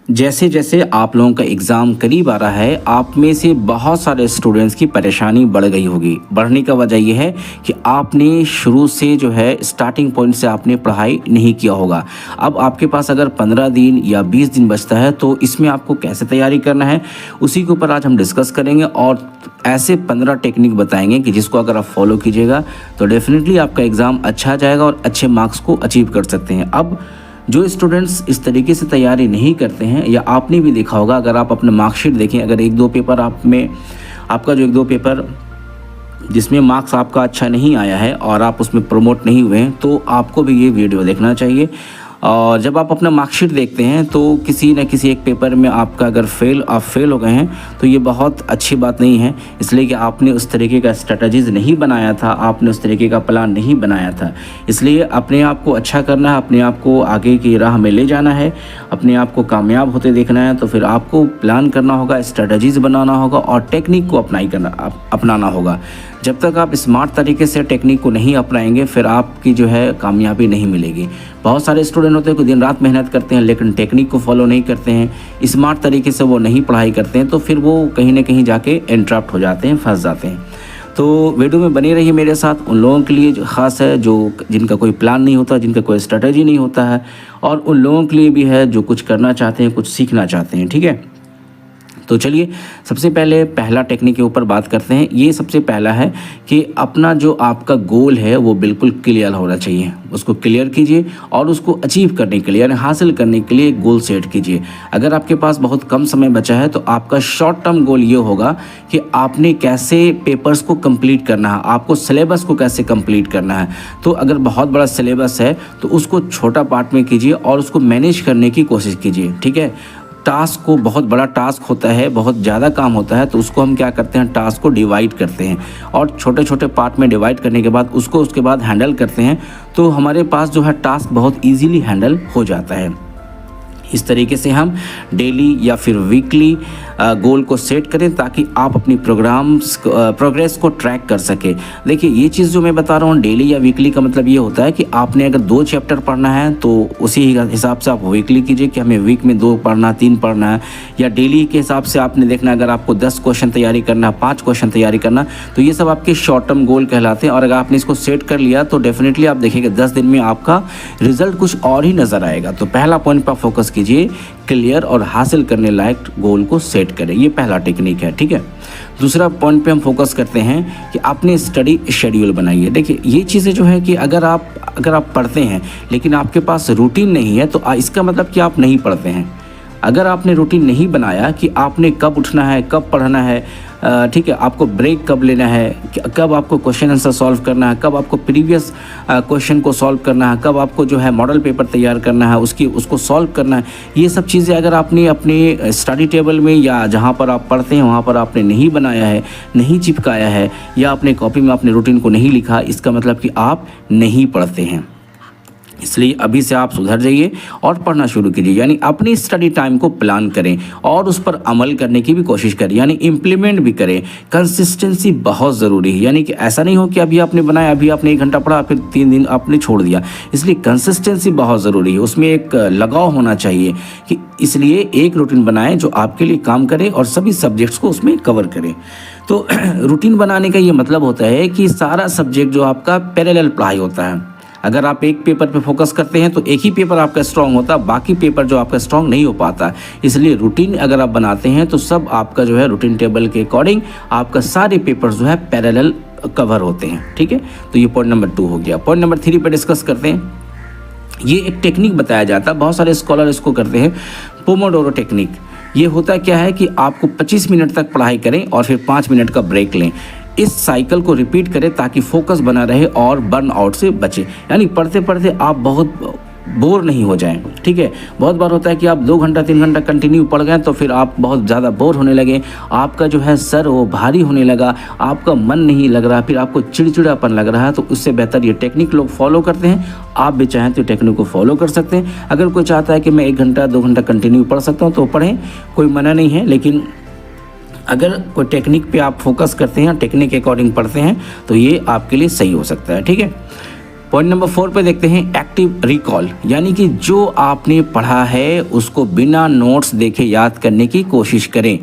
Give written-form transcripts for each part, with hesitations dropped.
जैसे जैसे आप लोगों का एग्ज़ाम करीब आ रहा है, आप में से बहुत सारे स्टूडेंट्स की परेशानी बढ़ गई होगी। बढ़ने का वजह ये है कि आपने शुरू से जो है स्टार्टिंग पॉइंट से आपने पढ़ाई नहीं किया होगा। अब आपके पास अगर 15 दिन या 20 दिन बचता है तो इसमें आपको कैसे तैयारी करना है, उसी के ऊपर आज हम डिस्कस करेंगे और ऐसे 15 टेक्निक बताएंगे कि जिसको अगर आप फॉलो कीजिएगा तो डेफिनेटली आपका एग्ज़ाम अच्छा जाएगा और अच्छे मार्क्स को अचीव कर सकते हैं। अब जो स्टूडेंट्स इस तरीके से तैयारी नहीं करते हैं, या आपने भी देखा होगा, अगर आप अपने मार्कशीट देखें, अगर एक दो पेपर आपका जो एक दो पेपर जिसमें मार्क्स आपका अच्छा नहीं आया है और आप उसमें प्रमोट नहीं हुए हैं, तो आपको भी ये वीडियो देखना चाहिए। और जब आप अपना मार्कशीट देखते हैं तो किसी न किसी एक पेपर में आपका अगर आप फेल हो गए हैं तो ये बहुत अच्छी बात नहीं है, इसलिए कि आपने उस तरीके का स्ट्रेटजीज़ नहीं बनाया था, आपने उस तरीके का प्लान नहीं बनाया था। इसलिए अपने आप को अच्छा करना है, अपने आप को आगे की राह में ले जाना है, अपने आप को कामयाब होते देखना है, तो फिर आपको प्लान करना होगा, स्ट्रेटजीज़ बनाना होगा और टेक्निक को अपनाना होगा। जब तक आप स्मार्ट तरीके से टेक्निक को नहीं अपनाएंगे फिर आपकी जो है कामयाबी नहीं मिलेगी। बहुत सारे स्टूडेंट होते हैं कि दिन रात मेहनत करते हैं लेकिन टेक्निक को फॉलो नहीं करते हैं, स्मार्ट तरीके से वो नहीं पढ़ाई करते हैं, तो फिर वो कहीं ना कहीं जाके इंटरप्ट हो जाते हैं, फंस जाते हैं। तो वीडियो में बने रहिए मेरे साथ। उन लोगों के लिए जो ख़ास है जिनका कोई प्लान नहीं होता, जिनका कोई स्ट्रेटजी नहीं होता है, और उन लोगों के लिए भी है जो कुछ करना चाहते हैं, कुछ सीखना चाहते हैं। ठीक है, तो चलिए सबसे पहले पहला टेक्निक के ऊपर बात करते हैं। ये सबसे पहला है कि अपना जो आपका गोल है वो बिल्कुल क्लियर होना चाहिए। उसको क्लियर कीजिए और उसको अचीव करने के लिए यानी हासिल करने के लिए गोल सेट कीजिए। अगर आपके पास बहुत कम समय बचा है तो आपका शॉर्ट टर्म गोल ये होगा कि आपने कैसे पेपर्स को कंप्लीट करना है, आपको सिलेबस को कैसे कंप्लीट करना है। तो अगर बहुत बड़ा सिलेबस है तो उसको छोटा पार्ट में कीजिए और उसको मैनेज करने की कोशिश कीजिए। ठीक है, टास्क को, बहुत बड़ा टास्क होता है, बहुत ज़्यादा काम होता है, तो उसको हम क्या करते हैं, टास्क को डिवाइड करते हैं और छोटे छोटे पार्ट में डिवाइड करने के बाद उसके बाद हैंडल करते हैं, तो हमारे पास जो है टास्क बहुत इजीली हैंडल हो जाता है। इस तरीके से हम डेली या फिर वीकली गोल को सेट करें ताकि आप अपनी प्रोग्रेस को ट्रैक कर सके। देखिए, ये चीज़ जो मैं बता रहा हूँ डेली या वीकली का मतलब ये होता है कि आपने अगर 2 चैप्टर पढ़ना है तो उसी हिसाब से आप वीकली कीजिए कि हमें वीक में 2 पढ़ना, 3 पढ़ना है, या डेली के हिसाब से आपने देखना अगर आपको 10 क्वेश्चन तैयारी करना, 5 क्वेश्चन तैयारी करना, तो ये सब आपके शॉर्ट टर्म गोल कहलाते हैं। और अगर आपने इसको सेट कर लिया तो डेफिनेटली आप देखिएगा 10 दिन में आपका रिजल्ट कुछ और ही नज़र आएगा। तो पहला पॉइंट पर फोकस कीजिए, क्लियर और हासिल करने लायक गोल को सेट करें। ये पहला टेक्निक है। ठीक है, दूसरा पॉइंट पे हम फोकस करते हैं कि आपने स्टडी शेड्यूल बनाइए। देखिए, ये चीज़ें जो है कि अगर आप पढ़ते हैं लेकिन आपके पास रूटीन नहीं है तो इसका मतलब कि आप नहीं पढ़ते हैं। अगर आपने रूटीन नहीं बनाया कि आपने कब उठना है, कब पढ़ना है, ठीक है, आपको ब्रेक कब लेना है, कब आपको क्वेश्चन आंसर सॉल्व करना है, कब आपको प्रीवियस क्वेश्चन को सॉल्व करना है, कब आपको जो है मॉडल पेपर तैयार करना है, उसको सॉल्व करना है, ये सब चीज़ें अगर आपने अपने स्टडी टेबल में या जहाँ पर आप पढ़ते हैं वहाँ पर आपने नहीं बनाया है, नहीं चिपकाया है, या अपने कॉपी में आपने रूटीन को नहीं लिखा, इसका मतलब कि आप नहीं पढ़ते हैं। इसलिए अभी से आप सुधर जाइए और पढ़ना शुरू कीजिए, यानी अपनी स्टडी टाइम को प्लान करें और उस पर अमल करने की भी कोशिश करें, यानी इम्प्लीमेंट भी करें। कंसिस्टेंसी बहुत ज़रूरी है, यानी कि ऐसा नहीं हो कि अभी आपने बनाया, अभी आपने 1 घंटा पढ़ा, फिर 3 दिन आपने छोड़ दिया। इसलिए कंसिस्टेंसी बहुत ज़रूरी है, उसमें एक लगाव होना चाहिए कि इसलिए एक रूटीन बनाएं जो आपके लिए काम करे और सभी सब्जेक्ट्स को उसमें कवर करें। तो रूटीन बनाने का ये मतलब होता है कि सारा सब्जेक्ट जो आपका पैरेलल पढ़ाई होता है। अगर आप एक पेपर पे फोकस करते हैं तो एक ही पेपर आपका स्ट्रांग होता है, बाकी पेपर जो आपका स्ट्रांग नहीं हो पाता। इसलिए रूटीन अगर आप बनाते हैं तो सब आपका जो है रूटीन टेबल के अकॉर्डिंग आपका सारे पेपर जो है पैरेलल कवर होते हैं। ठीक है, तो ये पॉइंट नंबर 2 हो गया। पॉइंट नंबर 3 पे डिस्कस करते हैं। ये एक टेक्निक बताया जाता है, बहुत सारे स्कॉलर इसको करते हैं, पोमोडोरो टेक्निक। ये होता क्या है कि आपको 25 मिनट तक पढ़ाई करें और फिर 5 मिनट का ब्रेक लें। इस साइकिल को रिपीट करें ताकि फोकस बना रहे और बर्न आउट से बचे, यानी पढ़ते पढ़ते आप बहुत बोर नहीं हो जाएं। ठीक है, बहुत बार होता है कि आप 2 घंटा 3 घंटा कंटिन्यू पढ़ गए तो फिर आप बहुत ज़्यादा बोर होने लगे, आपका जो है सर वो भारी होने लगा, आपका मन नहीं लग रहा, फिर आपको चिड़चिड़ापन लग रहा है। तो उससे बेहतर ये टेक्निक लोग फॉलो करते हैं। आप भी चाहें तो टेक्निक को फॉलो कर सकते हैं। अगर कोई चाहता है कि मैं 1 घंटा 2 घंटा कंटिन्यू पढ़ सकता हूँ तो पढ़ें, कोई मना नहीं है। लेकिन अगर कोई टेक्निक पे आप फोकस करते हैं, टेक्निक के अकॉर्डिंग पढ़ते हैं तो ये आपके लिए सही हो सकता है। ठीक है, पॉइंट नंबर 4 पे देखते हैं एक्टिव रिकॉल, यानी कि जो आपने पढ़ा है उसको बिना नोट्स देखे याद करने की कोशिश करें।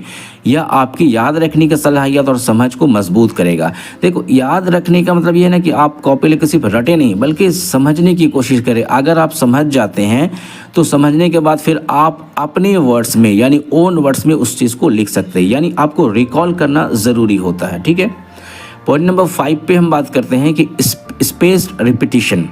यह आपकी याद रखने की सलाहियत और समझ को मजबूत करेगा। देखो, याद रखने का मतलब ये है ना कि आप कॉपी लेकर सिर्फ रटे नहीं, बल्कि समझने की कोशिश करें। अगर आप समझ जाते हैं तो समझने के बाद फिर आप अपने वर्ड्स में यानी ओन वर्ड्स में उस चीज़ को लिख सकते हैं, यानी आपको रिकॉल करना ज़रूरी होता है। ठीक है। पॉइंट नंबर 5 पे हम बात करते हैं कि स्पेस्ड रिपीटिशन,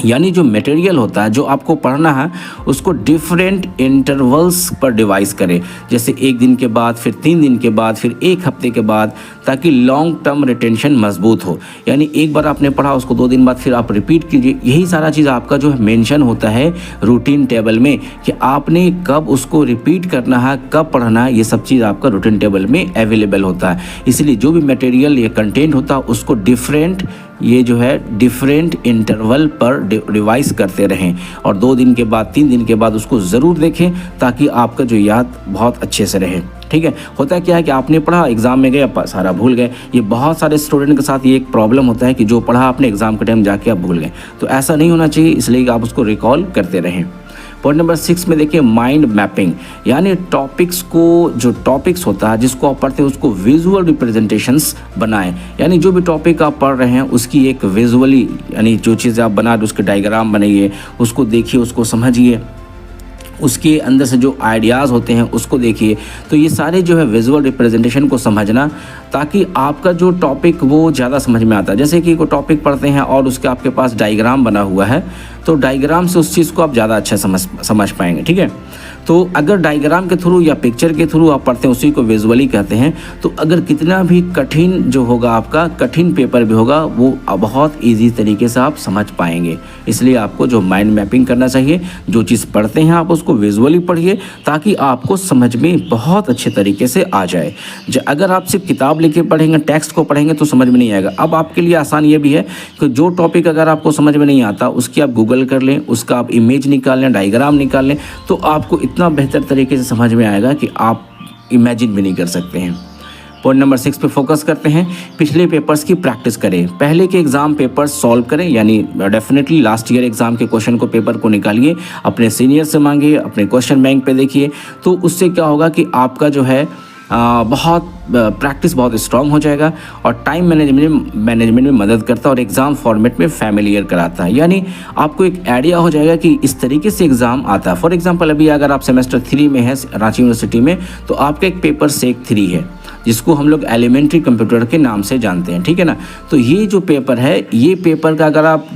यानी जो मटेरियल होता है जो आपको पढ़ना है उसको डिफरेंट इंटरवल्स पर डिवाइस करें, जैसे 1 दिन के बाद, फिर 3 दिन के बाद, फिर 1 हफ्ते के बाद, ताकि लॉन्ग टर्म रिटेंशन मजबूत हो। यानी एक बार आपने पढ़ा उसको 2 दिन बाद फिर आप रिपीट कीजिए। यही सारा चीज़ आपका जो है मेंशन होता है रूटीन टेबल में कि आपने कब उसको रिपीट करना है, कब पढ़ना है, ये सब चीज़ आपका रूटीन टेबल में अवेलेबल होता है। इसलिए जो भी मटेरियल या कंटेंट होता है उसको डिफरेंट इंटरवल पर रिवाइज करते रहें और 2 दिन के बाद, 3 दिन के बाद उसको ज़रूर देखें, ताकि आपका जो याद बहुत अच्छे से रहे। ठीक है। होता क्या है कि आपने पढ़ा, एग्ज़ाम में गए, आप सारा भूल गए। ये बहुत सारे स्टूडेंट के साथ ये एक प्रॉब्लम होता है कि जो पढ़ा आपने एग्ज़ाम के टाइम जाके आप भूल गए। तो ऐसा नहीं होना चाहिए, इसलिए आप उसको रिकॉल करते रहें। पॉइंट नंबर 6 में देखिए माइंड मैपिंग, यानी जो टॉपिक्स होता है जिसको आप पढ़ते हैं उसको विजुअल रिप्रेजेंटेशंस बनाएं। यानी जो भी टॉपिक आप पढ़ रहे हैं उसकी एक विजुअली, यानी जो चीज़ें आप बना रहे उसके डायग्राम बनाइए, उसको देखिए, उसको समझिए, उसके अंदर से जो आइडियाज़ होते हैं उसको देखिए। तो ये सारे जो है विजुअल रिप्रेजेंटेशन को समझना, ताकि आपका जो टॉपिक वो ज़्यादा समझ में आता है। जैसे कि कोई टॉपिक पढ़ते हैं और उसके आपके पास डायग्राम बना हुआ है, तो डायग्राम से उस चीज़ को आप ज़्यादा अच्छा समझ पाएंगे। ठीक है। तो अगर डायग्राम के थ्रू या पिक्चर के थ्रू आप पढ़ते हैं, उसी को विजुअली कहते हैं, तो अगर कितना भी कठिन जो होगा, आपका कठिन पेपर भी होगा, वो बहुत ईजी तरीके से आप समझ पाएंगे। इसलिए आपको जो माइंड मैपिंग करना चाहिए, जो चीज़ पढ़ते हैं आप उसको विजुअली पढ़िए, ताकि आपको समझ में बहुत अच्छे तरीके से आ जाए। अगर आप सिर्फ किताब लेके पढ़ेंगे, टेक्स्ट को पढ़ेंगे, तो समझ में नहीं आएगा। अब आपके लिए आसान ये भी है कि जो टॉपिक अगर आपको समझ में नहीं आता, उसकी आप गूगल कर लें, उसका आप इमेज निकाल लें, डायग्राम निकाल लें, तो आपको इतना बेहतर तरीके से समझ में आएगा कि आप इमेजिन भी नहीं कर सकते हैं। पॉइंट नंबर 6 पे फोकस करते हैं। पिछले पेपर्स की प्रैक्टिस करें, पहले के एग्जाम पेपर्स सॉल्व करें, यानी डेफिनेटली लास्ट ईयर एग्जाम के क्वेश्चन को, पेपर को निकालिए, अपने सीनियर से मांगिए, अपने क्वेश्चन बैंक पे देखिए। तो उससे क्या होगा कि आपका जो है प्रैक्टिस बहुत स्ट्रांग हो जाएगा और टाइम मैनेजमेंट में मदद करता है और एग्ज़ाम फॉर्मेट में फैमिलियर कराता है। यानी आपको एक आइडिया हो जाएगा कि इस तरीके से एग्ज़ाम आता है। फॉर एग्जांपल, अभी अगर आप सेमेस्टर 3 में है रांची यूनिवर्सिटी में, तो आपका एक पेपर सेक 3 है, जिसको हम लोग एलिमेंट्री कंप्यूटर के नाम से जानते हैं। ठीक है ना। तो ये जो पेपर है, ये पेपर का अगर आप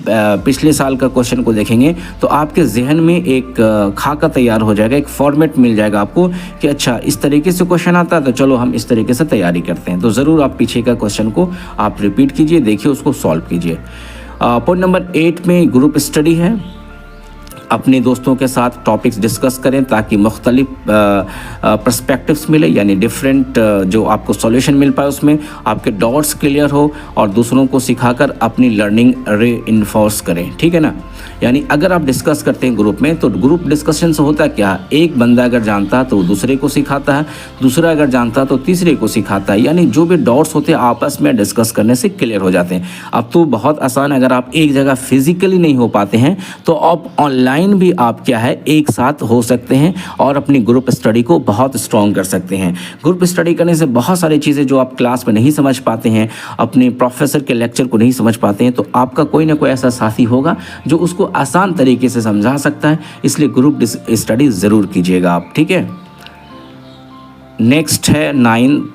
पिछले साल का क्वेश्चन को देखेंगे तो आपके जहन में एक खाका तैयार हो जाएगा, एक फॉर्मेट मिल जाएगा आपको कि अच्छा इस तरीके से क्वेश्चन आता है, तो चलो हम इस तरीके से तैयारी करते हैं। तो ज़रूर आप पीछे का क्वेश्चन को आप रिपीट कीजिए, देखिए, उसको सॉल्व कीजिए। पॉइंट नंबर 8 में ग्रुप स्टडी है। अपने दोस्तों के साथ टॉपिक्स डिस्कस करें ताकि मुख्तलिफ पर्सपेक्टिव्स मिले, यानी डिफरेंट जो आपको सॉल्यूशन मिल पाए, उसमें आपके डाउट्स क्लियर हो और दूसरों को सिखाकर अपनी लर्निंग रीइंफोर्स करें। ठीक है ना। यानी अगर आप डिस्कस करते हैं ग्रुप में, तो ग्रुप डिस्कशन से होता क्या, एक बंदा अगर जानता है तो दूसरे को सिखाता है, दूसरा अगर जानता है तो तीसरे को सिखाता है। यानी जो भी डाउट्स होते हैं आपस में डिस्कस करने से क्लियर हो जाते हैं। अब तो बहुत आसान, अगर आप एक जगह फिजिकली नहीं हो पाते हैं तो आप ऑनलाइन भी आप क्या है एक साथ हो सकते हैं और अपनी ग्रुप स्टडी को बहुत स्ट्रॉन्ग कर सकते हैं। ग्रुप स्टडी करने से बहुत सारी चीज़ें जो आप क्लास में नहीं समझ पाते हैं, अपने प्रोफेसर के लेक्चर को नहीं समझ पाते हैं, तो आपका कोई ना कोई ऐसा साथी होगा जो उसको आसान तरीके से समझा सकता है। इसलिए ग्रुप स्टडी ज़रूर कीजिएगा आप। ठीक है। नेक्स्ट है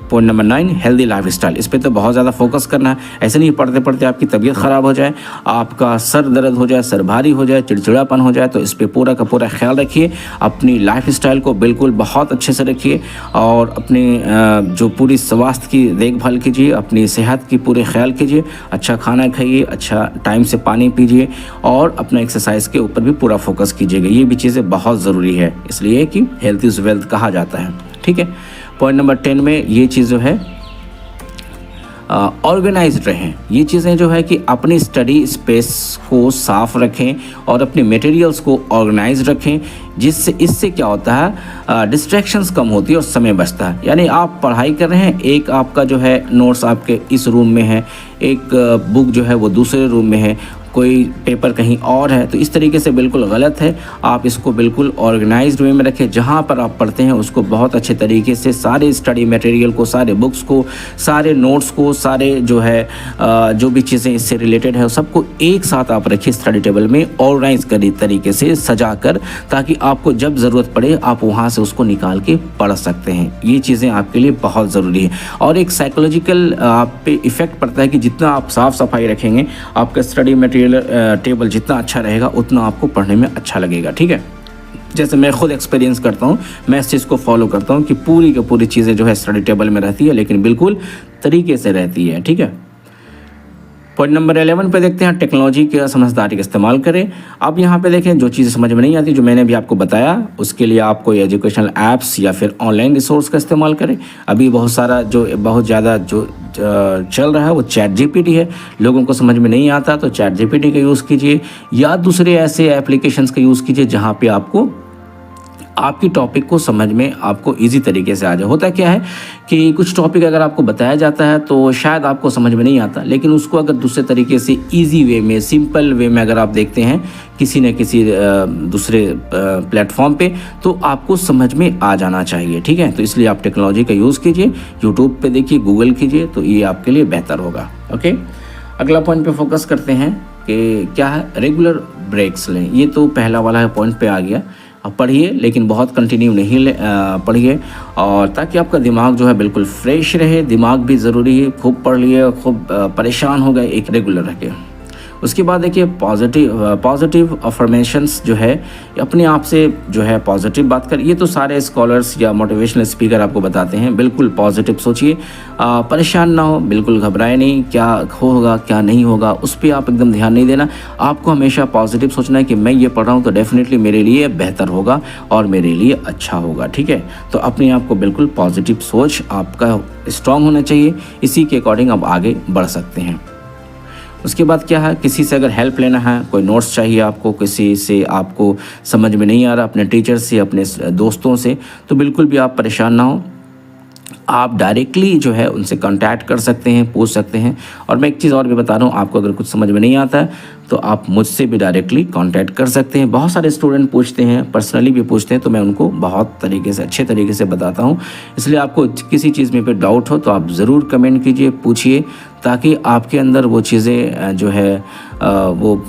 पॉइंट नंबर 9, हेल्दी लाइफस्टाइल। इस पे तो बहुत ज़्यादा फोकस करना है। ऐसे नहीं पढ़ते पढ़ते आपकी तबीयत ख़राब हो जाए, आपका सर दर्द हो जाए, सर भारी हो जाए, चिड़चिड़ापन हो जाए, तो इस पे पूरा का पूरा ख्याल रखिए। अपनी लाइफस्टाइल को बिल्कुल बहुत अच्छे से रखिए और अपने जो पूरी स्वास्थ्य की देखभाल कीजिए, अपनी सेहत की पूरे ख्याल कीजिए, अच्छा खाना खाइए, अच्छा टाइम से पानी पीजिए और अपना एक्सरसाइज के ऊपर भी पूरा फोकस कीजिएगा। ये भी चीज़ें बहुत ज़रूरी है, इसलिए कि हेल्थ इज़ वेल्थ कहा जाता है। ठीक है। पॉइंट नंबर 10 में ये चीज़ जो है ऑर्गेनाइज्ड रहें। ये चीज़ें जो है कि अपनी स्टडी स्पेस को साफ रखें और अपने मटेरियल्स को ऑर्गेनाइज रखें, जिससे इससे क्या होता है, डिस्ट्रैक्शंस कम होती है और समय बचता है। यानी आप पढ़ाई कर रहे हैं, एक आपका जो है नोट्स आपके इस रूम में है, एक बुक जो है वो दूसरे रूम में है, कोई पेपर कहीं और है, तो इस तरीके से बिल्कुल गलत है। आप इसको बिल्कुल ऑर्गेनाइज्ड वे में रखें। जहाँ पर आप पढ़ते हैं उसको बहुत अच्छे तरीके से सारे स्टडी मटेरियल को, सारे बुक्स को, सारे नोट्स को, सारे जो है जो भी चीज़ें इससे रिलेटेड है सबको एक साथ आप रखिए स्टडी टेबल में, ऑर्गेनाइज करिए तरीके से सजा कर, ताकि आपको जब ज़रूरत पड़े आप वहाँ से उसको निकाल के पढ़ सकते हैं। ये चीज़ें आपके लिए बहुत ज़रूरी है। और एक साइकोलॉजिकल आप पे इफ़ेक्ट पड़ता है कि जितना आप साफ़ सफाई रखेंगे, आपका स्टडी मटेरियल टेबल जितना अच्छा रहेगा उतना आपको पढ़ने में अच्छा लगेगा। ठीक है, जैसे मैं खुद एक्सपीरियंस करता हूँ, मैं इस चीज़ को फॉलो करता हूँ कि पूरी की पूरी चीज़ें जो है स्टडी टेबल में रहती है, लेकिन बिल्कुल तरीके से रहती है। ठीक है, पॉइंट नंबर 11 पे देखते हैं, टेक्नोलॉजी का समझदारी का इस्तेमाल करें। अब यहाँ पे देखें, जो चीज़ें समझ में नहीं आती, जो मैंने भी आपको बताया, उसके लिए आप कोई एजुकेशनल ऐप्स या फिर ऑनलाइन रिसोर्स का इस्तेमाल करें। अभी बहुत सारा जो बहुत ज़्यादा जो चल रहा है वो चैट जीपीटी है। लोगों को समझ में नहीं आता तो चैट जीपीटी का यूज़ कीजिए, या दूसरे ऐसे एप्लीकेशंस का यूज़ कीजिए जहाँ पे आपको आपकी टॉपिक को समझ में आपको इजी तरीके से आ जाए। होता क्या है कि कुछ टॉपिक अगर आपको बताया जाता है तो शायद आपको समझ में नहीं आता, लेकिन उसको अगर दूसरे तरीके से इजी वे में, सिंपल वे में अगर आप देखते हैं किसी न किसी दूसरे प्लेटफॉर्म पे, तो आपको समझ में आ जाना चाहिए। ठीक है, तो इसलिए आप टेक्नोलॉजी का यूज़ कीजिए, यूट्यूब पे देखिए, गूगल कीजिए, तो ये आपके लिए बेहतर होगा। ओके, अगला पॉइंट पे फोकस करते हैं कि क्या है, रेगुलर ब्रेक्स लें। ये तो पहला वाला पॉइंट पे आ गया। अब पढ़िए, लेकिन बहुत कंटिन्यू नहीं पढ़िए, और ताकि आपका दिमाग जो है बिल्कुल फ्रेश रहे। दिमाग भी ज़रूरी है, खूब पढ़ लिए, खूब परेशान हो गए, एक रेगुलर रखे। उसके बाद देखिए पॉजिटिव अफर्मेशंस जो है, अपने आप से जो है पॉजिटिव बात कर। ये तो सारे स्कॉलर्स या मोटिवेशनल स्पीकर आपको बताते हैं। बिल्कुल पॉजिटिव सोचिए, परेशान ना हो, बिल्कुल घबराए नहीं, क्या होगा क्या नहीं होगा उस पर आप एकदम ध्यान नहीं देना। आपको हमेशा पॉजिटिव सोचना है कि मैं ये पढ़ रहा हूँ तो डेफिनेटली मेरे लिए बेहतर होगा और मेरे लिए अच्छा होगा। ठीक है, तो अपने आप को बिल्कुल पॉजिटिव सोच आपका स्ट्रांग होना चाहिए। इसी के अकॉर्डिंग आप आगे बढ़ सकते हैं। उसके बाद क्या है, किसी से अगर हेल्प लेना है, कोई नोट्स चाहिए आपको, किसी से आपको समझ में नहीं आ रहा, अपने टीचर से, अपने दोस्तों से, तो बिल्कुल भी आप परेशान ना हो। आप डायरेक्टली जो है उनसे कांटेक्ट कर सकते हैं, पूछ सकते हैं। और मैं एक चीज़ और भी बता रहा हूँ, आपको अगर कुछ समझ में नहीं आता है तो आप मुझसे भी डायरेक्टली कांटेक्ट कर सकते हैं। बहुत सारे स्टूडेंट पूछते हैं, पर्सनली भी पूछते हैं, तो मैं उनको बहुत तरीके से, अच्छे तरीके से बताता हूँ। इसलिए आपको किसी चीज़ में पे डाउट हो तो आप ज़रूर कमेंट कीजिए, पूछिए, ताकि आपके अंदर वो चीज़ें जो है वो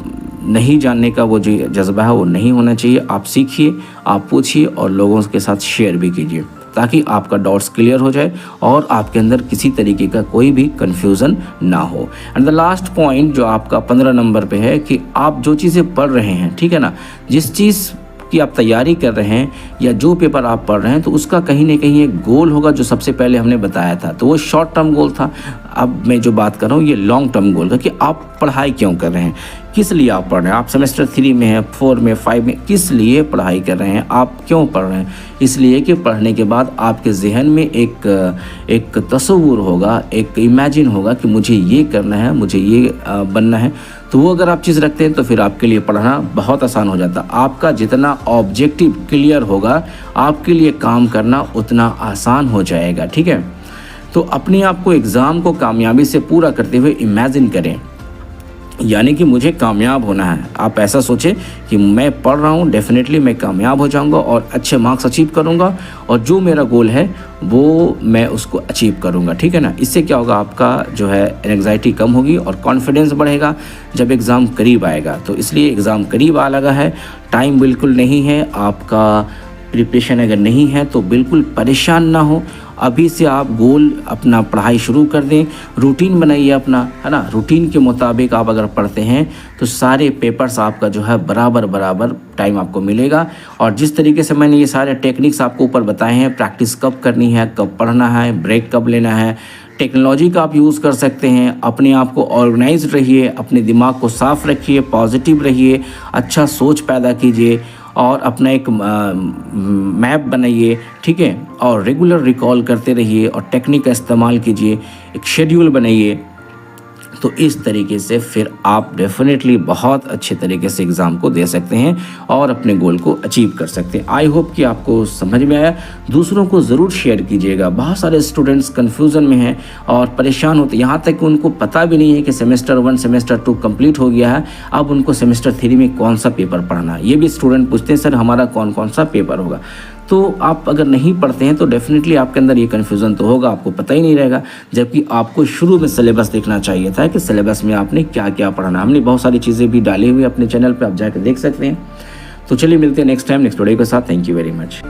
नहीं जानने का वो जो जज्बा है वो नहीं होना चाहिए। आप सीखिए, आप पूछिए और लोगों के साथ शेयर भी कीजिए, ताकि आपका डाउट्स क्लियर हो जाए और आपके अंदर किसी तरीके का कोई भी कन्फ्यूज़न ना हो। एंड द लास्ट पॉइंट जो आपका 15 नंबर पे है कि आप जो चीज़ें पढ़ रहे हैं, ठीक है ना, जिस चीज़ की आप तैयारी कर रहे हैं या जो पेपर आप पढ़ रहे हैं, तो उसका कहीं ना कहीं एक गोल होगा, जो सबसे पहले हमने बताया था। तो वो शॉर्ट टर्म गोल था। अब मैं जो बात कर रहा हूँ ये लॉन्ग टर्म गोल का, कि आप पढ़ाई क्यों कर रहे हैं, किस लिए आप पढ़ रहे हैं। आप सेमेस्टर 3 में हैं, 4 में, 5 में, किस लिए पढ़ाई कर रहे हैं, आप क्यों पढ़ रहे हैं। इसलिए कि पढ़ने के बाद आपके जहन में एक तस्वुर होगा, एक इमेजिन होगा कि मुझे ये करना है, मुझे ये बनना है। तो वो अगर आप चीज़ रखते हैं तो फिर आपके लिए पढ़ना बहुत आसान हो जाता। आपका जितना ऑब्जेक्टिव क्लियर होगा, आपके लिए काम करना उतना आसान हो जाएगा। ठीक है, तो अपने आप को एग्ज़ाम को कामयाबी से पूरा करते हुए इमेजिन करें, यानी कि मुझे कामयाब होना है। आप ऐसा सोचें कि मैं पढ़ रहा हूँ, डेफिनेटली मैं कामयाब हो जाऊँगा और अच्छे मार्क्स अचीव करूँगा, और जो मेरा गोल है वो मैं उसको अचीव करूँगा। ठीक है ना, इससे क्या होगा, आपका जो है एंग्जाइटी कम होगी और कॉन्फिडेंस बढ़ेगा जब एग्ज़ाम करीब आएगा। तो इसलिए एग्ज़ाम करीब आ लगा है, टाइम बिल्कुल नहीं है, आपका प्रिपरेशन अगर नहीं है तो बिल्कुल परेशान ना हो। अभी से आप गोल अपना पढ़ाई शुरू कर दें, रूटीन बनाइए अपना, है ना। रूटीन के मुताबिक आप अगर पढ़ते हैं तो सारे पेपर्स आपका जो है बराबर टाइम आपको मिलेगा। और जिस तरीके से मैंने ये सारे टेक्निक्स आपको ऊपर बताए हैं, प्रैक्टिस कब करनी है, कब पढ़ना है, ब्रेक कब लेना है, टेक्नोलॉजी का आप यूज़ कर सकते हैं। अपने आप को ऑर्गेनाइज रहिए, अपने दिमाग को साफ़ रखिए, पॉजिटिव रहिए, अच्छा सोच पैदा कीजिए और अपना एक मैप बनाइए। ठीक है, और रेगुलर रिकॉल करते रहिए और टेक्निक का इस्तेमाल कीजिए, एक शेड्यूल बनाइए, तो इस तरीके से फिर आप डेफिनेटली बहुत अच्छे तरीके से एग्ज़ाम को दे सकते हैं और अपने गोल को अचीव कर सकते हैं। आई होप कि आपको समझ में आया। दूसरों को ज़रूर शेयर कीजिएगा। बहुत सारे स्टूडेंट्स कन्फ्यूज़न में हैं और परेशान होते, यहाँ तक कि उनको पता भी नहीं है कि सेमेस्टर 1 सेमेस्टर 2 कंप्लीट हो गया है, अब उनको सेमेस्टर 3 में कौन सा पेपर पढ़ना है। ये भी स्टूडेंट पूछते हैं सर हमारा कौन कौन सा पेपर होगा। तो आप अगर नहीं पढ़ते हैं तो डेफिनेटली आपके अंदर ये कन्फ्यूज़न तो होगा, आपको पता ही नहीं रहेगा। जबकि आपको शुरू में सिलेबस देखना चाहिए था कि सिलेबस में आपने क्या क्या पढ़ना। हमने बहुत सारी चीज़ें भी डाली हुई अपने चैनल पे, आप जाकर देख सकते हैं। तो चलिए मिलते हैं नेक्स्ट टाइम नेक्स्ट वीडियो के साथ। Thank you very much.